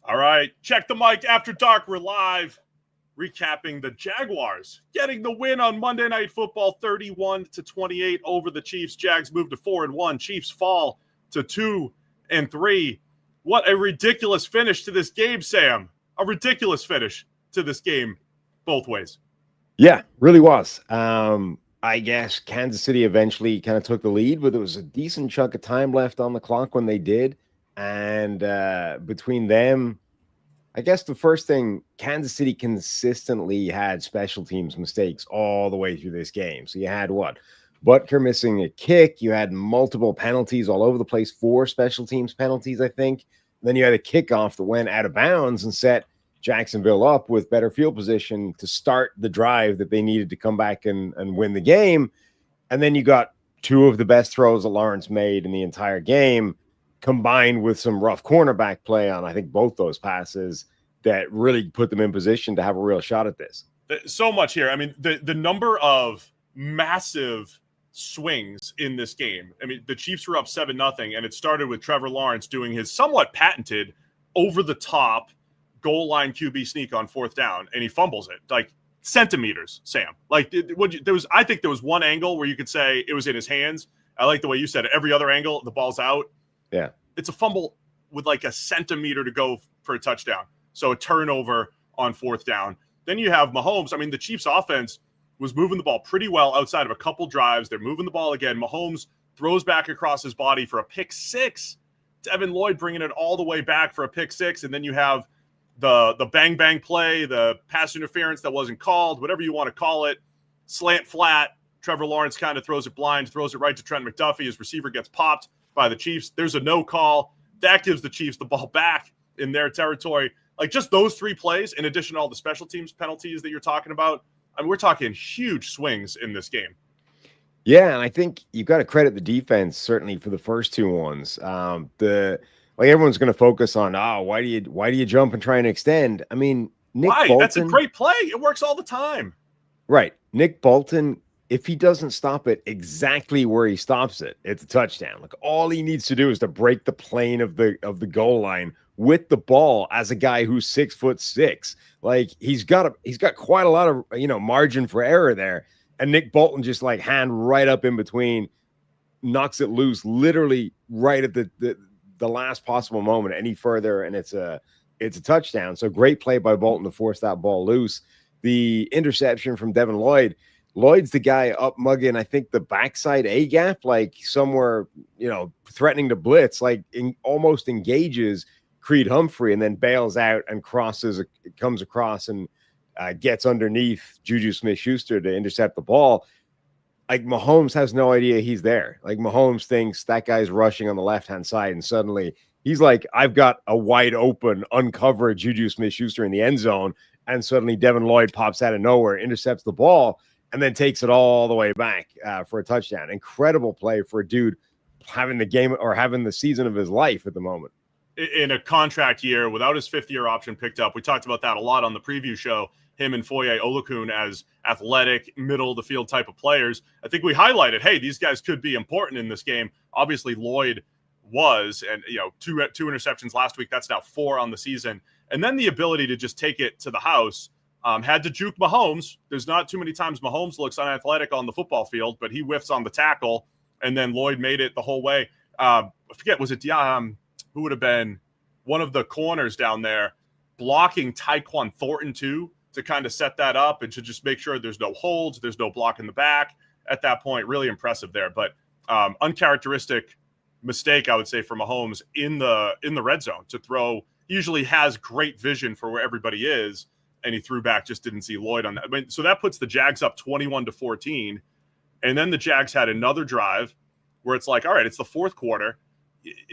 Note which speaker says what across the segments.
Speaker 1: All right, check the mic after dark. We're live recapping the Jaguars getting the win on Monday Night Football 31-28 over the Chiefs. Jags move to 4-1. Chiefs fall to 2-3. What a ridiculous finish to this game, Sam. A ridiculous finish to this game both ways.
Speaker 2: Yeah, really was. I guess Kansas City eventually kind of took the lead, but there was a decent chunk of time left on the clock when they did. And between them, I guess the first thing, Kansas City consistently had special teams mistakes all the way through this game. So you had Butker missing a kick. You had multiple penalties all over the place, 4 special teams penalties, I think. Then you had a kickoff that went out of bounds and set Jacksonville up with better field position to start the drive that they needed to come back and win the game. And then you got 2 of the best throws that Lawrence made in the entire game, combined with some rough cornerback play on, I think, both those passes that really put them in position to have a real shot at this.
Speaker 1: So much here. I mean, the number of massive swings in this game. I mean, the Chiefs were up 7-0, and it started with Trevor Lawrence doing his somewhat patented over-the-top goal line QB sneak on 4th down, and he fumbles it like centimeters, Sam. Like I think there was one angle where you could say it was in his hands. I like the way you said it. Every other angle, the ball's out.
Speaker 2: Yeah.
Speaker 1: It's a fumble with like a centimeter to go for a touchdown. So a turnover on 4th down. Then you have Mahomes. I mean, the Chiefs offense was moving the ball pretty well outside of a couple drives. They're moving the ball again. Mahomes throws back across his body for a pick 6. Devin Lloyd bringing it all the way back for a pick 6. And then you have the bang play, the pass interference that wasn't called, whatever you want to call it, slant flat. Trevor Lawrence kind of throws it blind, throws it right to Trent McDuffie. His receiver gets popped by the Chiefs. There's a no call. That gives the Chiefs the ball back in their territory. Like just those 3 plays, in addition to all the special teams penalties that you're talking about, I mean, we're talking huge swings in this game.
Speaker 2: Yeah, and I think you've got to credit the defense certainly for the first 2 ones. Everyone's going to focus on, why do you jump and try and extend? I mean, Nick Bolton,
Speaker 1: that's a great play. It works all the time.
Speaker 2: Right. Nick Bolton, if he doesn't stop it exactly where he stops it, it's a touchdown. Like all he needs to do is to break the plane of the goal line with the ball as a guy who's 6'6". Like he's got quite a lot of margin for error there. And Nick Bolton just like hand right up in between, knocks it loose literally right at the last possible moment any further, and it's a touchdown. So great play by Bolton to force that ball loose. The interception from Devin Lloyd. Lloyd's the guy up mugging, I think, the backside A gap, like somewhere, threatening to blitz, like almost engages Creed Humphrey and then bails out and comes across and gets underneath Juju Smith-Schuster to intercept the ball. Like Mahomes has no idea he's there. Like Mahomes thinks that guy's rushing on the left-hand side, and suddenly he's like, I've got a wide open, uncovered Juju Smith-Schuster in the end zone, and suddenly Devin Lloyd pops out of nowhere, intercepts the ball, and then takes it all the way back for a touchdown. Incredible play for a dude having the game or having the season of his life at the moment.
Speaker 1: In a contract year without his 5th-year option picked up. We talked about that a lot on the preview show, him and Foye Olukun as athletic, middle-of-the-field type of players. I think we highlighted, hey, these guys could be important in this game. Obviously, Lloyd was, and, 2 interceptions last week. That's now 4 on the season. And then the ability to just take it to the house. Had to juke Mahomes. There's not too many times Mahomes looks unathletic on the football field, but he whiffs on the tackle, and then Lloyd made it the whole way. I forget, was it who would have been one of the corners down there blocking Tyquan Thornton too, to kind of set that up and to just make sure there's no holds, there's no block in the back at that point. Really impressive there, but uncharacteristic mistake, I would say, for Mahomes in the red zone to throw. He usually has great vision for where everybody is, and he threw back, just didn't see Lloyd on that. I mean, so that puts the Jags up 21-14, and then the Jags had another drive where it's like, all right, it's the 4th quarter,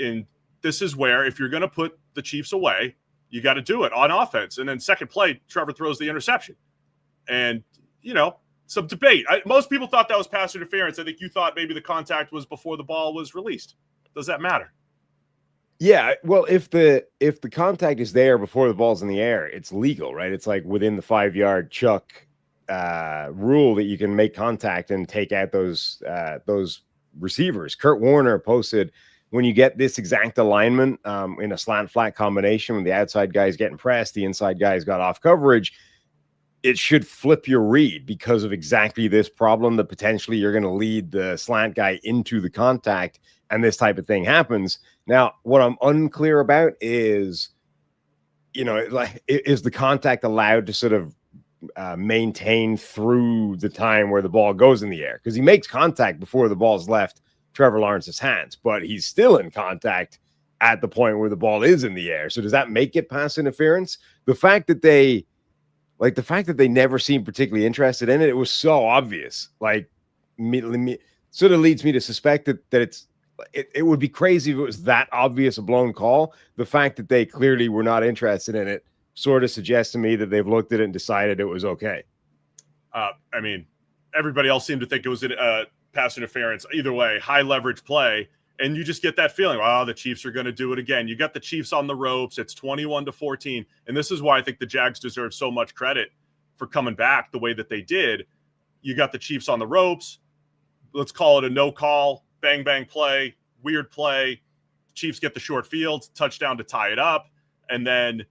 Speaker 1: and this is where if you're going to put the Chiefs away, you got to do it on offense. And then second play, Trevor throws the interception. And, some debate. Most people thought that was pass interference. I think you thought maybe the contact was before the ball was released. Does that matter?
Speaker 2: Yeah, well, if the contact is there before the ball's in the air, it's legal, right? It's like within the 5-yard chuck rule that you can make contact and take out those receivers. Kurt Warner posted when you get this exact alignment in a slant flat combination, when the outside guy's getting pressed, the inside guy's got off coverage, it should flip your read because of exactly this problem that potentially you're going to lead the slant guy into the contact, and this type of thing happens. Now, what I'm unclear about is, is the contact allowed to sort of maintain through the time where the ball goes in the air? Because he makes contact before the ball's left Trevor Lawrence's hands, but he's still in contact at the point where the ball is in the air. So does that make it pass interference? The fact that they never seemed particularly interested in it, it was so obvious. Like, sort of leads me to suspect that it would be crazy if it was that obvious a blown call. The fact that they clearly were not interested in it sort of suggests to me that they've looked at it and decided it was okay.
Speaker 1: I mean, everybody else seemed to think it was a pass interference. Either way, high leverage play. And you just get that feeling, the Chiefs are going to do it again. You got the Chiefs on the ropes. It's 21-14. And this is why I think the Jags deserve so much credit for coming back the way that they did. You got the Chiefs on the ropes. Let's call it a no call, bang, bang play, weird play. Chiefs get the short field, touchdown to tie it up. And then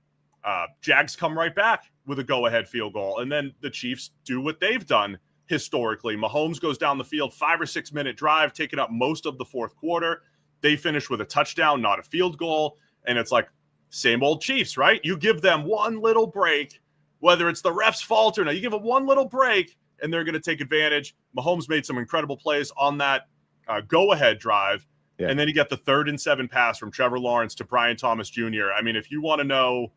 Speaker 1: Jags come right back with a go-ahead field goal. And then the Chiefs do what they've done historically. Mahomes goes down the field, 5 or 6 minute drive, taking up most of the fourth quarter. They finish with a touchdown, not a field goal. And it's like, same old Chiefs, right? You give them one little break, whether it's the ref's fault or not, you give them one little break and they're going to take advantage. Mahomes made some incredible plays on that go-ahead drive. Yeah. And then you get the 3rd and 7 pass from Trevor Lawrence to Brian Thomas Jr. I mean, if you want to know,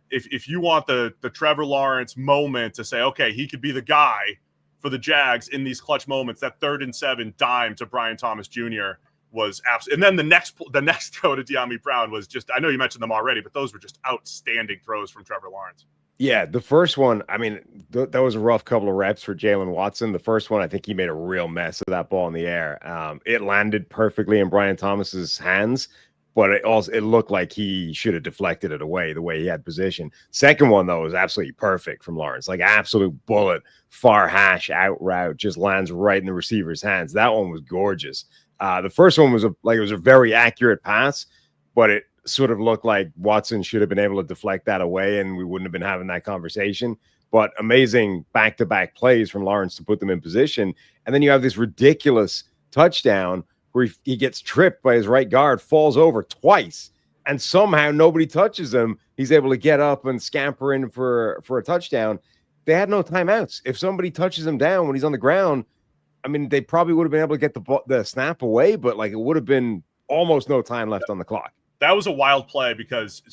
Speaker 1: if you want the Trevor Lawrence moment to say, okay, he could be the guy for the Jags in these clutch moments, that 3rd and 7 dime to Brian Thomas Jr. was absolutely. And then the next throw to De'Ami Brown was just, I know you mentioned them already, but those were just outstanding throws from Trevor Lawrence.
Speaker 2: Yeah, the first one, I mean, that was a rough couple of reps for Jalen Watson. The first one, I think he made a real mess of that ball in the air. It landed perfectly in Brian Thomas's hands, but it looked like he should have deflected it away the way he had position. Second one, though, was absolutely perfect from Lawrence. Like, absolute bullet, far hash out route, just lands right in the receiver's hands. That one was gorgeous. The first one was it was a very accurate pass, but it sort of looked like Watson should have been able to deflect that away and we wouldn't have been having that conversation. But amazing back-to-back plays from Lawrence to put them in position. And then you have this ridiculous touchdown where he gets tripped by his right guard, falls over twice, and somehow nobody touches him. He's able to get up and scamper in for a touchdown. They had no timeouts. If somebody touches him down when he's on the ground, I mean, they probably would have been able to get the snap away, but it would have been almost no time left on the clock.
Speaker 1: That was a wild play because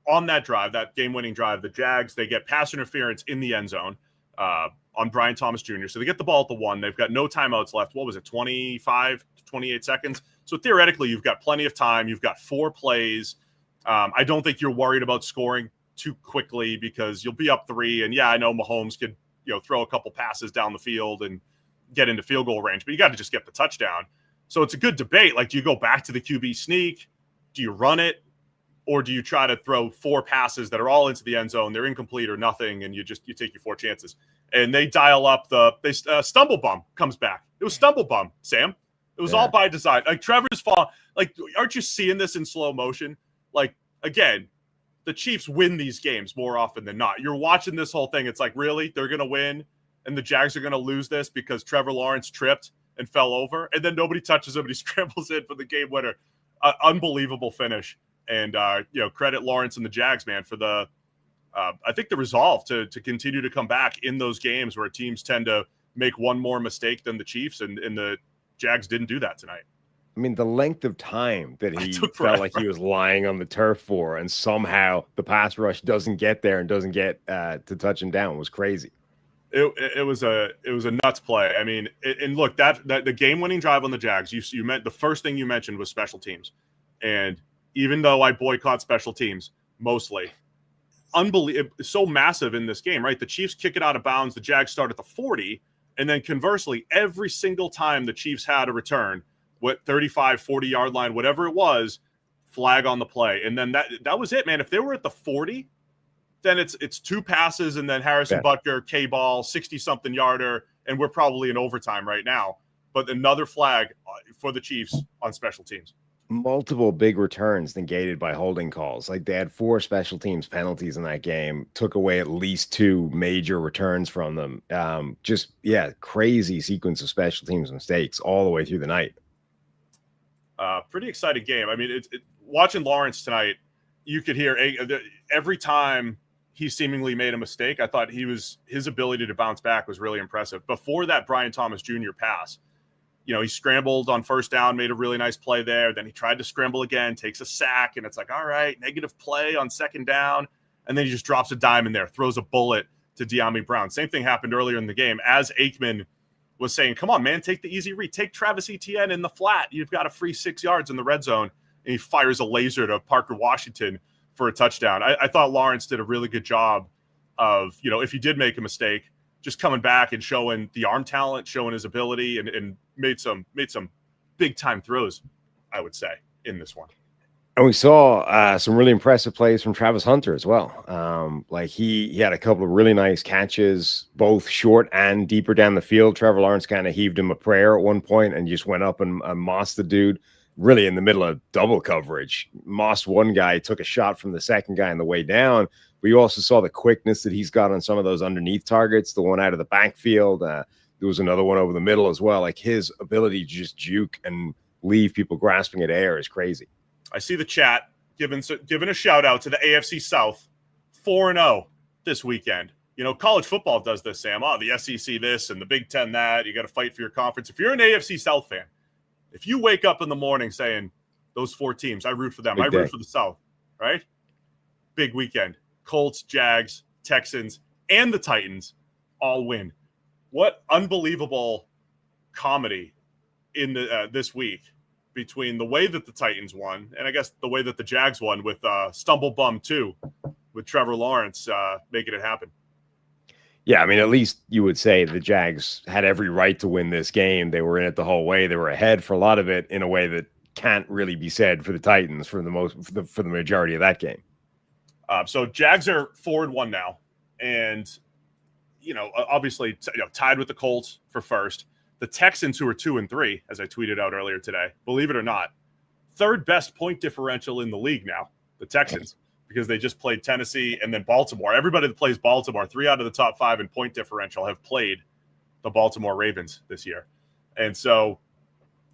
Speaker 1: on that drive, that game-winning drive, the Jags, they get pass interference in the end zone on Brian Thomas Jr. So they get the ball at the 1. They've got no timeouts left. What was it, 25 to 28 seconds? So theoretically, you've got plenty of time. You've got 4 plays. I don't think you're worried about scoring too quickly because you'll be up 3. And, yeah, I know Mahomes could throw a couple passes down the field and get into field goal range, but you got to just get the touchdown. So it's a good debate. Like, do you go back to the QB sneak? Do you run it? Or do you try to throw 4 passes that are all into the end zone? They're incomplete or nothing, and you take your 4 chances. And they dial up Stumble Bum comes back. It was Stumble Bum, Sam. It was all by design. Like, Trevor's fall. Like, aren't you seeing this in slow motion? Like, again, the Chiefs win these games more often than not. You're watching this whole thing. It's like, really? They're going to win? And the Jags are going to lose this because Trevor Lawrence tripped and fell over? And then nobody touches him, and he scrambles in for the game winner. Unbelievable finish. And, credit Lawrence and the Jags, man, for I think the resolve to continue to come back in those games where teams tend to make one more mistake than the Chiefs, and the Jags didn't do that tonight.
Speaker 2: I mean, the length of time that he felt like he was lying on the turf for, and somehow the pass rush doesn't get there and doesn't get to touch him down was crazy.
Speaker 1: It was a nuts play. I mean, and look, that the game-winning drive on the Jags, you meant the first thing you mentioned was special teams, and even though I boycott special teams mostly, unbelievable, so massive in this game, right? The Chiefs kick it out of bounds, the Jags start at the 40, and then conversely, every single time the Chiefs had a return, 35, 40-yard line, whatever it was, flag on the play, and then that was it, man. If they were at the 40, then it's 2 passes, and then Harrison Butker, K-ball, 60-something yarder, and we're probably in overtime right now. But another flag for the Chiefs on special teams.
Speaker 2: multiple big returns negated by holding calls. Like they had 4 special teams penalties in that game, took away at least 2 major returns from them. Crazy sequence of special teams mistakes all the way through the night.
Speaker 1: Pretty exciting game. I mean, watching Lawrence tonight, you could hear every time he seemingly made a mistake. I thought his ability to bounce back was really impressive. Before that Brian Thomas Jr. pass, he scrambled on first down, made a really nice play there. Then he tried to scramble again, takes a sack, and it's like, all right, negative play on second down. And then he just drops a dime in there, throws a bullet to De'Ami Brown. Same thing happened earlier in the game. As Aikman was saying, come on, man, take the easy read. Take Travis Etienne in the flat. You've got a free 6 yards in the red zone. And he fires a laser to Parker Washington for a touchdown. I thought Lawrence did a really good job of, if he did make a mistake, just coming back and showing the arm talent, showing his ability, and made some big time throws, I would say, in this one.
Speaker 2: And we saw some really impressive plays from Travis Hunter as well. Like he had a couple of really nice catches, both short and deeper down the field. Trevor Lawrence kind of heaved him a prayer at one point and just went up and mossed the dude really in the middle of double coverage. Mossed one guy, took a shot from the second guy on the way down. We also saw the quickness that he's got on some of those underneath targets, the one out of the backfield. There was another one over the middle as well. Like his ability to just juke and leave people grasping at air is crazy.
Speaker 1: I see the chat giving a shout out to the AFC South, 4-0 this weekend. College football does this, Sam. Oh, the SEC this and the Big Ten that. You got to fight for your conference. If you're an AFC South fan, if you wake up in the morning saying those 4 teams, I root for them. I root for the South, right? Big weekend. Colts, Jags, Texans, and the Titans all win. What unbelievable comedy in this week between the way that the Titans won and I guess the way that the Jags won with Stumble Bum 2 with Trevor Lawrence making it happen.
Speaker 2: Yeah, I mean, at least you would say the Jags had every right to win this game. They were in it the whole way. They were ahead for a lot of it in a way that can't really be said for the Titans for the majority of that game.
Speaker 1: So Jags are 4-1 now, and obviously tied with the Colts for first. The Texans, who are 2-3, as I tweeted out earlier today, believe it or not, third best point differential in the league now. The Texans. Because they just played Tennessee and then Baltimore. Everybody that plays Baltimore, 3 out of the top 5 in point differential have played the Baltimore Ravens this year. And so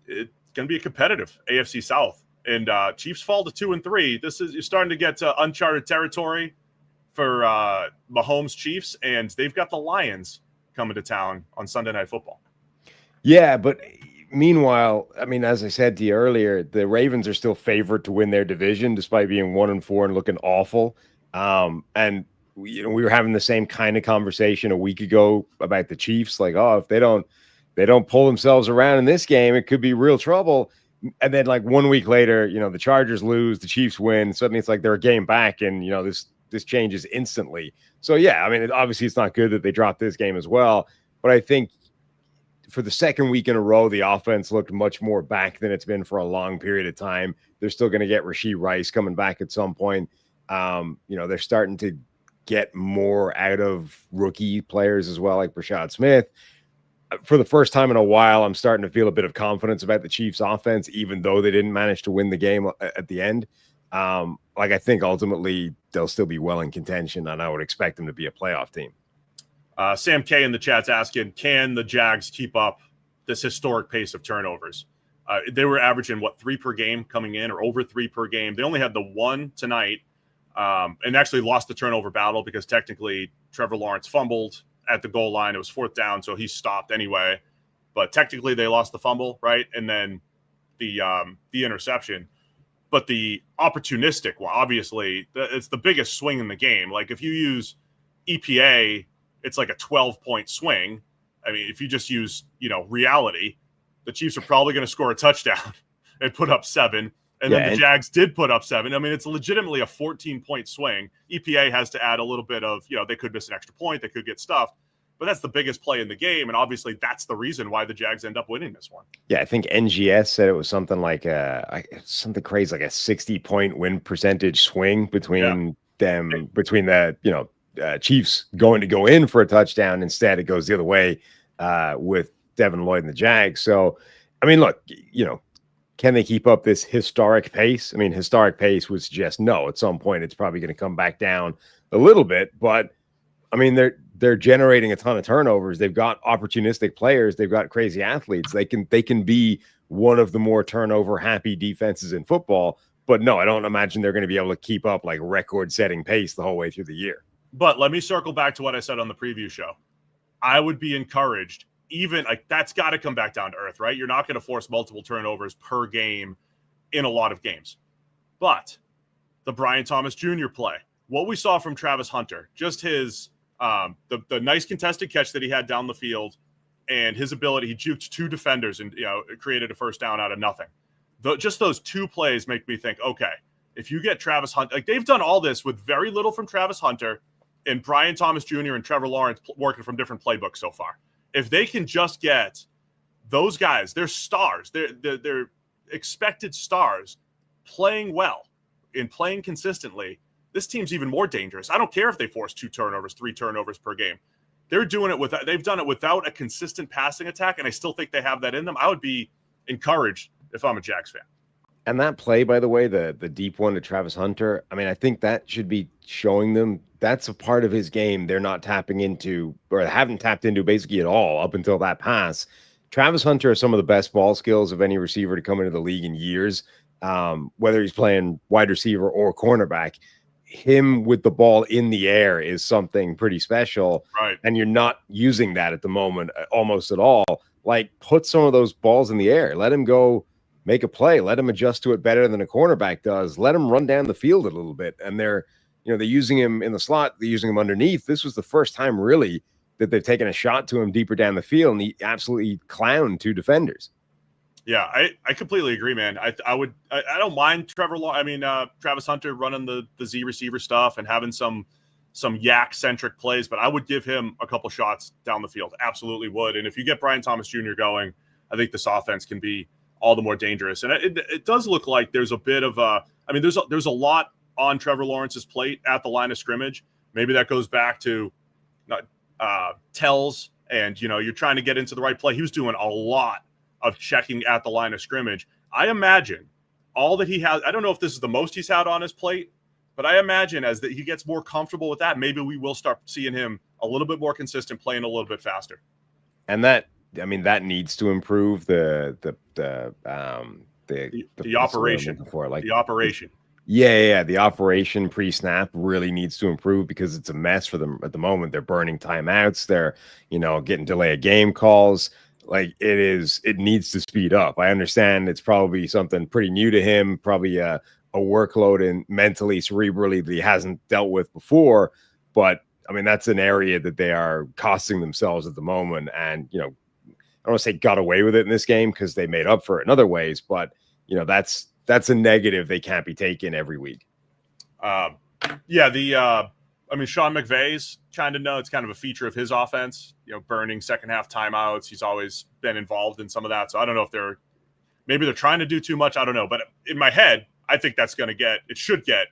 Speaker 1: it's going to be a competitive AFC South. And Chiefs fall to 2-3. You're starting to get to uncharted territory for Mahomes Chiefs, and they've got the Lions coming to town on Sunday Night Football.
Speaker 2: Yeah, but meanwhile, I mean, as I said to you earlier, the Ravens are still favored to win their division despite being 1-4 and looking awful. And we were having the same kind of conversation a week ago about the Chiefs. Like, oh, if they don't pull themselves around in this game, it could be real trouble. And then, like 1 week later, the Chargers lose, the Chiefs win. Suddenly, it's like they're a game back, and this changes instantly. So yeah, I mean, obviously, it's not good that they dropped this game as well. But I think for the second week in a row, the offense looked much more back than it's been for a long period of time. They're still going to get Rashee Rice coming back at some point. They're starting to get more out of rookie players as well, like Rashad Smith. For the first time in a while, I'm starting to feel a bit of confidence about the Chiefs offense, even though they didn't manage to win the game at the end. I think ultimately they'll still be well in contention, and I would expect them to be a playoff team.
Speaker 1: Sam K in the chat's asking, can the Jags keep up this historic pace of turnovers? They were averaging, 3 per game coming in, or over 3 per game. They only had the 1 tonight, and actually lost the turnover battle because technically Trevor Lawrence fumbled at the goal line. It was 4th down, so he stopped anyway. But technically they lost the fumble, right? And then the interception. But the opportunistic one, obviously, it's the biggest swing in the game. Like if you use EPA, it's like a 12-point swing. I mean, if you just use, reality, the Chiefs are probably going to score a touchdown and put up 7. And then the Jags did put up 7. I mean, it's legitimately a 14-point swing. EPA has to add a little bit of, they could miss an extra point. They could get stuffed. But that's the biggest play in the game. And obviously that's the reason why the Jags end up winning this one.
Speaker 2: Yeah, I think NGS said it was something like something crazy, like a 60-point win percentage swing between them, between the, Chiefs going to go in for a touchdown. Instead, it goes the other way with Devin Lloyd and the Jags. So, I mean, look, Can they keep up this historic pace? I mean, historic pace would suggest no. At some point, it's probably going to come back down a little bit. But I mean, they're generating a ton of turnovers. They've got opportunistic players. They've got crazy athletes. They can be one of the more turnover happy defenses in football. But no, I don't imagine they're going to be able to keep up like record-setting pace the whole way through the year.
Speaker 1: But let me circle back to what I said on the preview show. I would be encouraged, even like that's got to come back down to earth, right? You're not going to force multiple turnovers per game in a lot of games. But the Brian Thomas Jr. play, what we saw from Travis Hunter, just his the nice contested catch that he had down the field, and his ability, he juked two defenders and created a first down out of nothing. Just those two plays make me think, okay, if you get Travis Hunter, like they've done all this with very little from Travis Hunter and Brian Thomas Jr. and Trevor Lawrence working from different playbooks so far. If they can just get those guys, they're stars, they're expected stars playing well and playing consistently, this team's even more dangerous. I don't care if they force 2 turnovers, 3 turnovers per game. They've done it without a consistent passing attack, and I still think they have that in them. I would be encouraged if I'm a Jags fan.
Speaker 2: And that play, by the way, the deep one to Travis Hunter, I mean, I think that should be showing them that's a part of his game they're not tapping into or haven't tapped into basically at all up until that pass. Travis Hunter has some of the best ball skills of any receiver to come into the league in years, whether he's playing wide receiver or cornerback. Him with the ball in the air is something pretty special.
Speaker 1: Right.
Speaker 2: And you're not using that at the moment almost at all. Like, put some of those balls in the air. Let him go make a play. Let him adjust to it better than a cornerback does. Let him run down the field a little bit. And they're using him in the slot. They're using him underneath. This was the first time really that they've taken a shot to him deeper down the field, and he absolutely clowned 2 defenders.
Speaker 1: Yeah, I completely agree, man. I don't mind Travis Hunter running the Z receiver stuff and having some yak centric plays, but I would give him a couple shots down the field. Absolutely would. And if you get Brian Thomas Jr. going, I think this offense can be all the more dangerous. And it does look like there's a bit of there's a lot on Trevor Lawrence's plate at the line of scrimmage. Maybe that goes back to tells, and you're trying to get into the right play. He was doing a lot of checking at the line of scrimmage. I imagine all that he has, I don't know if this is the most he's had on his plate, but I imagine as that he gets more comfortable with that, maybe we will start seeing him a little bit more consistent, playing a little bit faster.
Speaker 2: And that needs to improve the
Speaker 1: operation. The operation.
Speaker 2: Yeah. The operation pre-snap really needs to improve because it's a mess for them at the moment. They're burning timeouts. They're, getting delay of game calls. Like, it needs to speed up. I understand it's probably something pretty new to him, probably a workload and mentally, cerebrally that he hasn't dealt with before. But I mean, that's an area that they are costing themselves at the moment. And, I don't want to say got away with it in this game because they made up for it in other ways, but that's a negative they can't be taken every week. Sean McVay's it's kind of a feature of his offense, burning second half timeouts. He's always been involved in some of that. So I don't know if maybe they're trying to do too much. I don't know. But in my head, I think it should get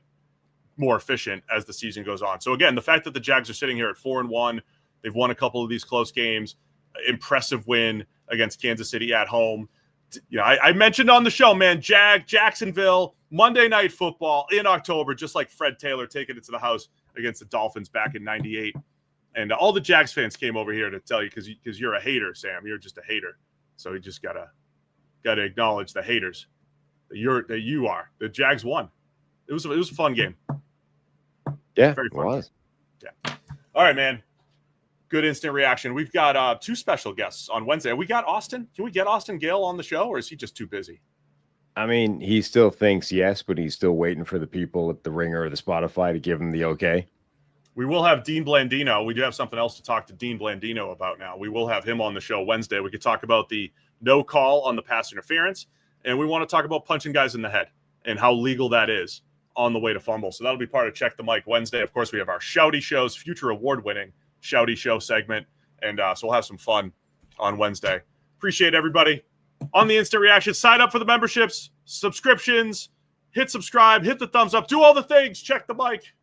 Speaker 2: more efficient as the season goes on. So again, the fact that the Jags are sitting here at 4-1, they've won a couple of these close games, impressive win against Kansas City at home. I mentioned on the show, man, Jacksonville, Monday Night Football in October, just like Fred Taylor taking it to the house against the Dolphins back in '98. And all the Jags fans came over here to tell you because you're a hater, Sam. You're just a hater. So you just gotta acknowledge the haters that you are. The Jags won. It was a fun game. Yeah,
Speaker 1: very fun.
Speaker 2: It was.
Speaker 1: Yeah. All right, man. Good instant reaction. We've got 2 special guests on Wednesday. We got Austin. Can we get Austin Gale on the show, or is he just too busy?
Speaker 2: I mean, he still thinks yes, but he's still waiting for the people at the Ringer or the Spotify to give him the okay.
Speaker 1: We will have Dean Blandino. We do have something else to talk to Dean Blandino about now. We will have him on the show Wednesday. We could talk about the no call on the pass interference, and we want to talk about punching guys in the head and how legal that is on the way to fumble. So that'll be part of Check the Mic Wednesday. Of course, we have our Shouty Shows, future award-winning Shouty Show segment, and so we'll have some fun on Wednesday. Appreciate everybody on the instant reaction. Sign up for the memberships, subscriptions, hit subscribe, hit the thumbs up, do all the things. Check the mic.